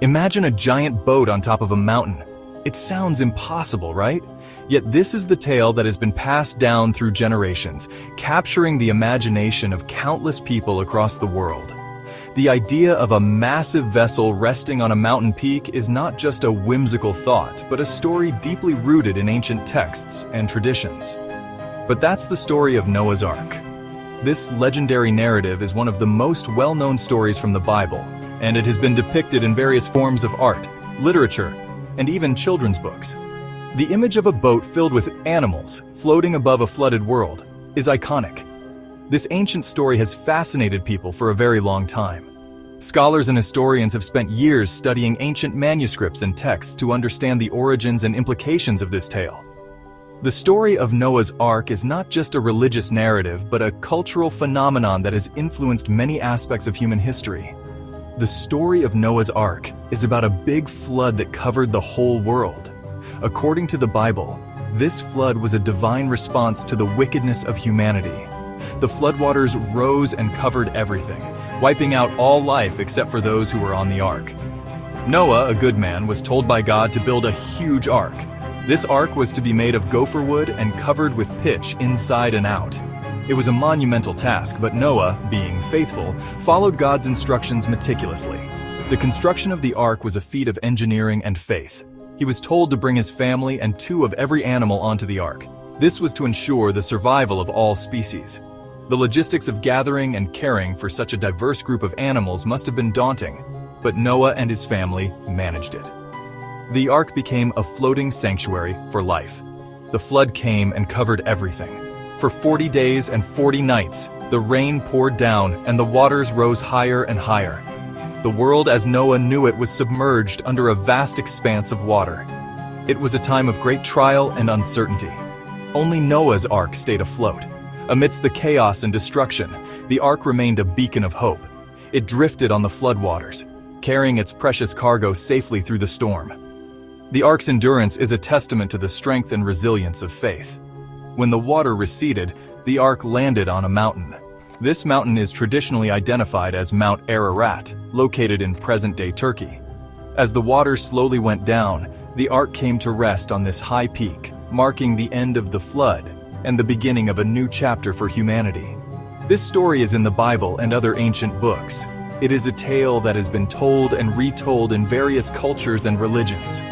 Imagine a giant boat on top of a mountain. It sounds impossible, right? Yet this is the tale that has been passed down through generations, capturing the imagination of countless people across the world. The idea of a massive vessel resting on a mountain peak is not just a whimsical thought, but a story deeply rooted in ancient texts and traditions. But that's the story of Noah's Ark. This legendary narrative is one of the most well-known stories from the Bible, and it has been depicted in various forms of art, literature, and even children's books. The image of a boat filled with animals floating above a flooded world is iconic. This ancient story has fascinated people for a very long time. Scholars and historians have spent years studying ancient manuscripts and texts to understand the origins and implications of this tale. The story of Noah's Ark is not just a religious narrative, but a cultural phenomenon that has influenced many aspects of human history. The story of Noah's Ark is about a big flood that covered the whole world. According to the Bible, this flood was a divine response to the wickedness of humanity. The floodwaters rose and covered everything, wiping out all life except for those who were on the ark. Noah, a good man, was told by God to build a huge ark. This ark was to be made of gopher wood and covered with pitch inside and out. It was a monumental task, but Noah, being faithful, followed God's instructions meticulously. The construction of the ark was a feat of engineering and faith. He was told to bring his family and 2 of every animal onto the ark. This was to ensure the survival of all species. The logistics of gathering and caring for such a diverse group of animals must have been daunting, but Noah and his family managed it. The ark became a floating sanctuary for life. The flood came and covered everything. For 40 days and 40 nights, the rain poured down and the waters rose higher and higher. The world as Noah knew it was submerged under a vast expanse of water. It was a time of great trial and uncertainty. Only Noah's Ark stayed afloat. Amidst the chaos and destruction, the ark remained a beacon of hope. It drifted on the floodwaters, carrying its precious cargo safely through the storm. The ark's endurance is a testament to the strength and resilience of faith. When the water receded, the ark landed on a mountain. This mountain is traditionally identified as Mount Ararat, located in present-day Turkey. As the water slowly went down, the ark came to rest on this high peak, marking the end of the flood and the beginning of a new chapter for humanity. This story is in the Bible and other ancient books. It is a tale that has been told and retold in various cultures and religions.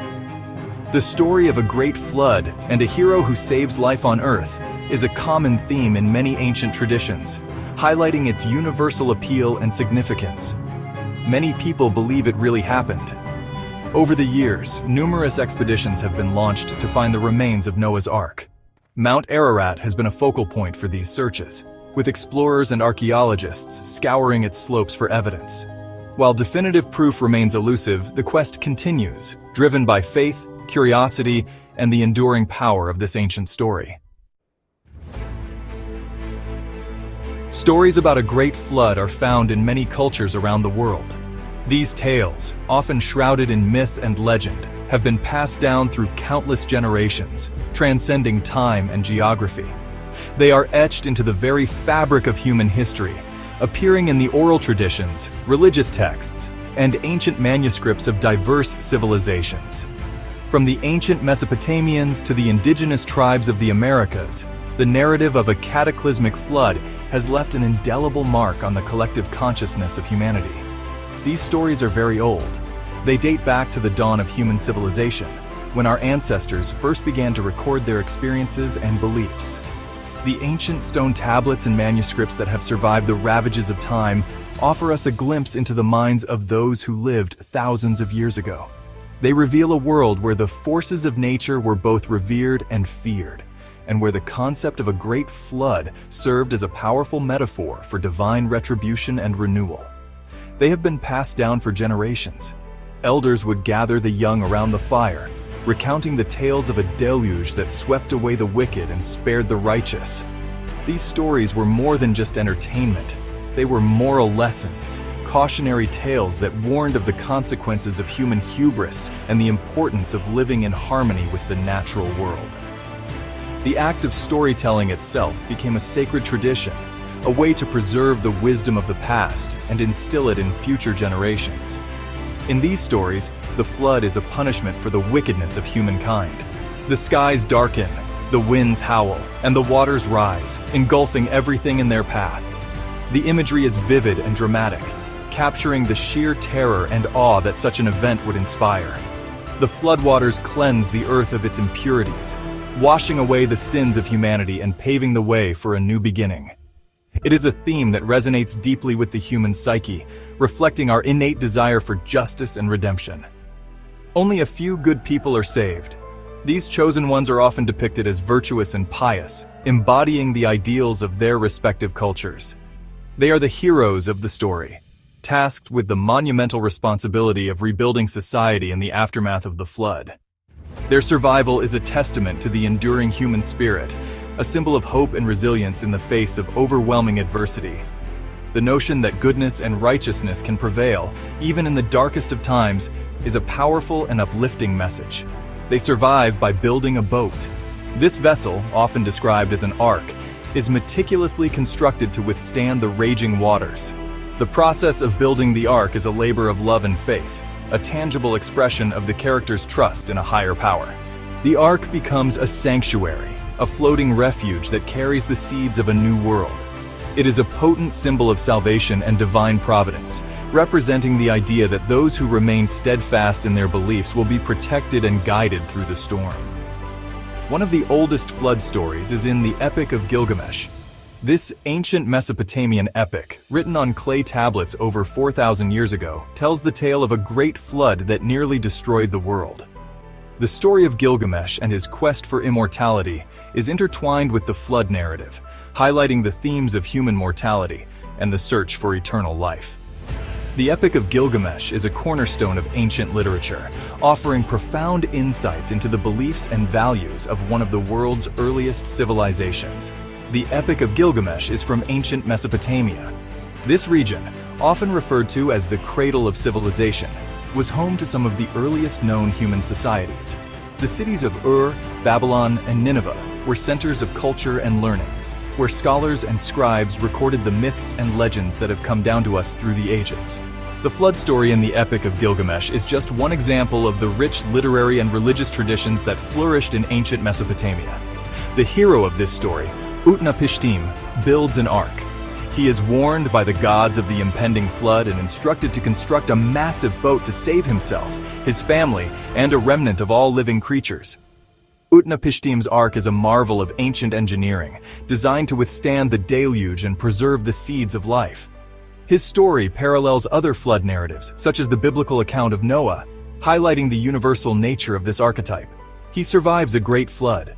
The story of a great flood and a hero who saves life on earth is a common theme in many ancient traditions, highlighting its universal appeal and significance. Many people believe it really happened. Over the years, numerous expeditions have been launched to find the remains of Noah's Ark. Mount Ararat has been a focal point for these searches, with explorers and archaeologists scouring its slopes for evidence. While definitive proof remains elusive, the quest continues, driven by faith, curiosity, and the enduring power of this ancient story. Stories about a great flood are found in many cultures around the world. These tales, often shrouded in myth and legend, have been passed down through countless generations, transcending time and geography. They are etched into the very fabric of human history, appearing in the oral traditions, religious texts, and ancient manuscripts of diverse civilizations. From the ancient Mesopotamians to the indigenous tribes of the Americas, the narrative of a cataclysmic flood has left an indelible mark on the collective consciousness of humanity. These stories are very old. They date back to the dawn of human civilization, when our ancestors first began to record their experiences and beliefs. The ancient stone tablets and manuscripts that have survived the ravages of time offer us a glimpse into the minds of those who lived thousands of years ago. They reveal a world where the forces of nature were both revered and feared, and where the concept of a great flood served as a powerful metaphor for divine retribution and renewal. They have been passed down for generations. Elders would gather the young around the fire, recounting the tales of a deluge that swept away the wicked and spared the righteous. These stories were more than just entertainment. They were moral lessons, cautionary tales that warned of the consequences of human hubris and the importance of living in harmony with the natural world. The act of storytelling itself became a sacred tradition, a way to preserve the wisdom of the past and instill it in future generations. In these stories, the flood is a punishment for the wickedness of humankind. The skies darken, the winds howl, and the waters rise, engulfing everything in their path. The imagery is vivid and dramatic, capturing the sheer terror and awe that such an event would inspire. The floodwaters cleanse the earth of its impurities, washing away the sins of humanity and paving the way for a new beginning. It is a theme that resonates deeply with the human psyche, reflecting our innate desire for justice and redemption. Only a few good people are saved. These chosen ones are often depicted as virtuous and pious, embodying the ideals of their respective cultures. They are the heroes of the story, tasked with the monumental responsibility of rebuilding society in the aftermath of the flood. Their survival is a testament to the enduring human spirit, a symbol of hope and resilience in the face of overwhelming adversity. The notion that goodness and righteousness can prevail, even in the darkest of times, is a powerful and uplifting message. They survive by building a boat. This vessel, often described as an ark, is meticulously constructed to withstand the raging waters. The process of building the ark is a labor of love and faith, a tangible expression of the character's trust in a higher power. The ark becomes a sanctuary, a floating refuge that carries the seeds of a new world. It is a potent symbol of salvation and divine providence, representing the idea that those who remain steadfast in their beliefs will be protected and guided through the storm. One of the oldest flood stories is in the Epic of Gilgamesh. This ancient Mesopotamian epic, written on clay tablets over 4,000 years ago, tells the tale of a great flood that nearly destroyed the world. The story of Gilgamesh and his quest for immortality is intertwined with the flood narrative, highlighting the themes of human mortality and the search for eternal life. The Epic of Gilgamesh is a cornerstone of ancient literature, offering profound insights into the beliefs and values of one of the world's earliest civilizations. The Epic of Gilgamesh is from ancient Mesopotamia. This region, often referred to as the cradle of civilization, was home to some of the earliest known human societies. The cities of Ur, Babylon, and Nineveh were centers of culture and learning, where scholars and scribes recorded the myths and legends that have come down to us through the ages. The flood story in the Epic of Gilgamesh is just one example of the rich literary and religious traditions that flourished in ancient Mesopotamia. The hero of this story, Utnapishtim, builds an ark. He is warned by the gods of the impending flood and instructed to construct a massive boat to save himself, his family, and a remnant of all living creatures. Utnapishtim's ark is a marvel of ancient engineering, designed to withstand the deluge and preserve the seeds of life. His story parallels other flood narratives, such as the biblical account of Noah, highlighting the universal nature of this archetype. He survives a great flood.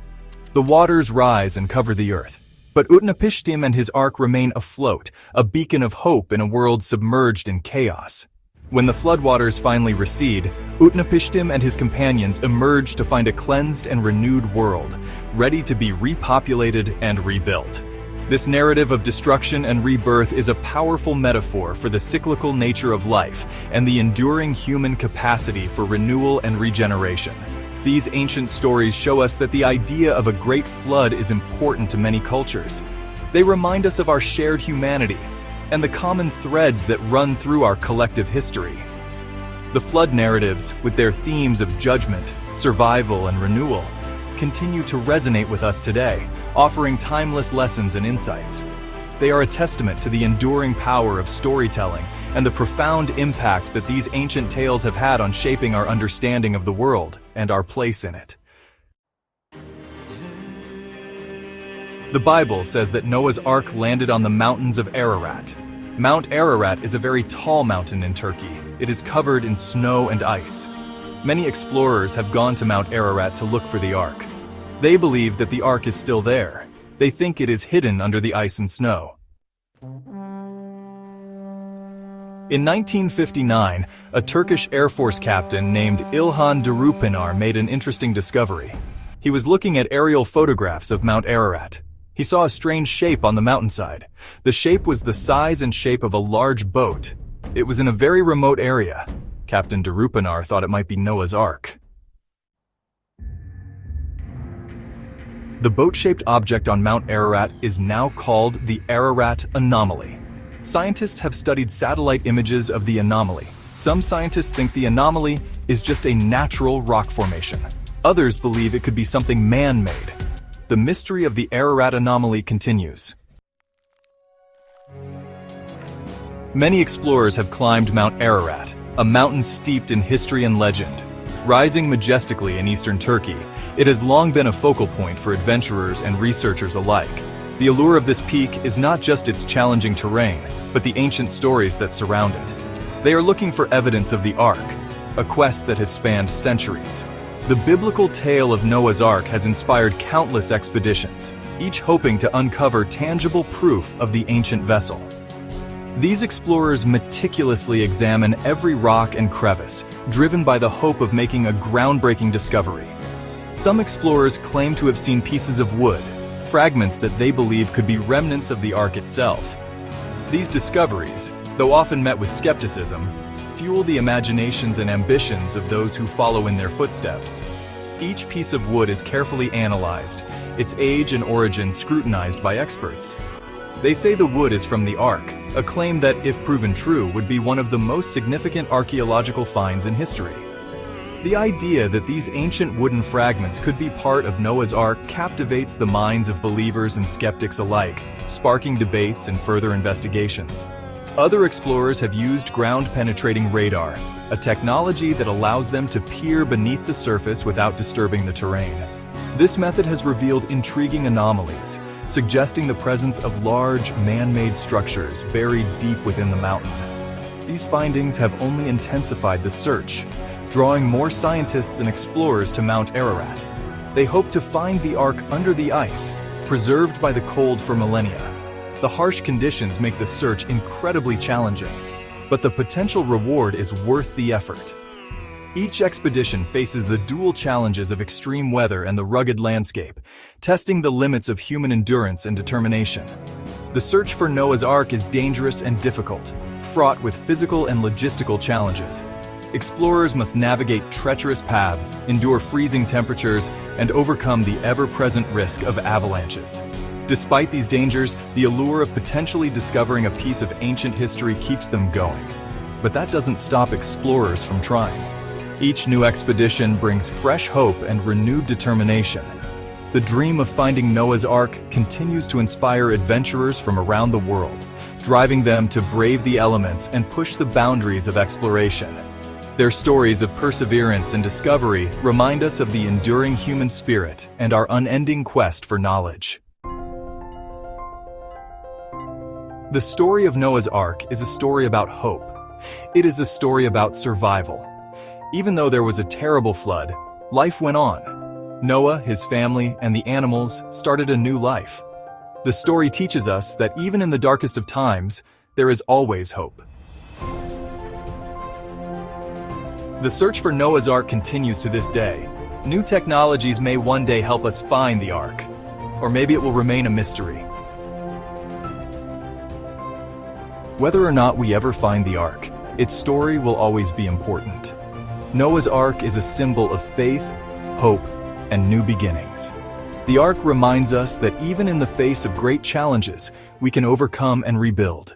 The waters rise and cover the earth, but Utnapishtim and his ark remain afloat, a beacon of hope in a world submerged in chaos. When the floodwaters finally recede, Utnapishtim and his companions emerge to find a cleansed and renewed world, ready to be repopulated and rebuilt. This narrative of destruction and rebirth is a powerful metaphor for the cyclical nature of life and the enduring human capacity for renewal and regeneration. These ancient stories show us that the idea of a great flood is important to many cultures. They remind us of our shared humanity and the common threads that run through our collective history. The flood narratives, with their themes of judgment, survival, and renewal, continue to resonate with us today, offering timeless lessons and insights. They are a testament to the enduring power of storytelling and the profound impact that these ancient tales have had on shaping our understanding of the world and our place in it. The Bible says that Noah's Ark landed on the mountains of Ararat. Mount Ararat is a very tall mountain in Turkey. It is covered in snow and ice. Many explorers have gone to Mount Ararat to look for the Ark. They believe that the Ark is still there. They think it is hidden under the ice and snow. In 1959, a Turkish Air Force captain named İlhan Darupınar made an interesting discovery. He was looking at aerial photographs of Mount Ararat. He saw a strange shape on the mountainside. The shape was the size and shape of a large boat. It was in a very remote area. Captain Darupınar thought it might be Noah's Ark. The boat-shaped object on Mount Ararat is now called the Ararat Anomaly. Scientists have studied satellite images of the anomaly, Some scientists think the anomaly is just a natural rock formation. Others believe it could be something man-made. The mystery of the Ararat anomaly continues. Many explorers have climbed Mount Ararat, a mountain steeped in history and legend. Rising majestically in eastern Turkey, it has long been a focal point for adventurers and researchers alike. The allure of this peak is not just its challenging terrain, but the ancient stories that surround it. They are looking for evidence of the Ark, a quest that has spanned centuries. The biblical tale of Noah's Ark has inspired countless expeditions, each hoping to uncover tangible proof of the ancient vessel. These explorers meticulously examine every rock and crevice, driven by the hope of making a groundbreaking discovery. Some explorers claim to have seen pieces of wood, fragments that they believe could be remnants of the Ark itself. These discoveries, though often met with skepticism, fuel the imaginations and ambitions of those who follow in their footsteps. Each piece of wood is carefully analyzed, its age and origin scrutinized by experts. They say the wood is from the Ark, a claim that, if proven true, would be one of the most significant archaeological finds in history. The idea that these ancient wooden fragments could be part of Noah's Ark captivates the minds of believers and skeptics alike, sparking debates and further investigations. Other explorers have used ground-penetrating radar, a technology that allows them to peer beneath the surface without disturbing the terrain. This method has revealed intriguing anomalies, suggesting the presence of large, man-made structures buried deep within the mountain. These findings have only intensified the search, drawing more scientists and explorers to Mount Ararat. They hope to find the Ark under the ice, preserved by the cold for millennia. The harsh conditions make the search incredibly challenging, but the potential reward is worth the effort. Each expedition faces the dual challenges of extreme weather and the rugged landscape, testing the limits of human endurance and determination. The search for Noah's Ark is dangerous and difficult, fraught with physical and logistical challenges. Explorers must navigate treacherous paths, endure freezing temperatures, and overcome the ever-present risk of avalanches. Despite these dangers, the allure of potentially discovering a piece of ancient history keeps them going. But that doesn't stop explorers from trying. Each new expedition brings fresh hope and renewed determination. The dream of finding Noah's Ark continues to inspire adventurers from around the world, driving them to brave the elements and push the boundaries of exploration. Their stories of perseverance and discovery remind us of the enduring human spirit and our unending quest for knowledge. The story of Noah's Ark is a story about hope. It is a story about survival. Even though there was a terrible flood, life went on. Noah, his family, and the animals started a new life. The story teaches us that even in the darkest of times, there is always hope. The search for Noah's Ark continues to this day. New technologies may one day help us find the Ark, or maybe it will remain a mystery. Whether or not we ever find the Ark, its story will always be important. Noah's Ark is a symbol of faith, hope, and new beginnings. The Ark reminds us that even in the face of great challenges, we can overcome and rebuild.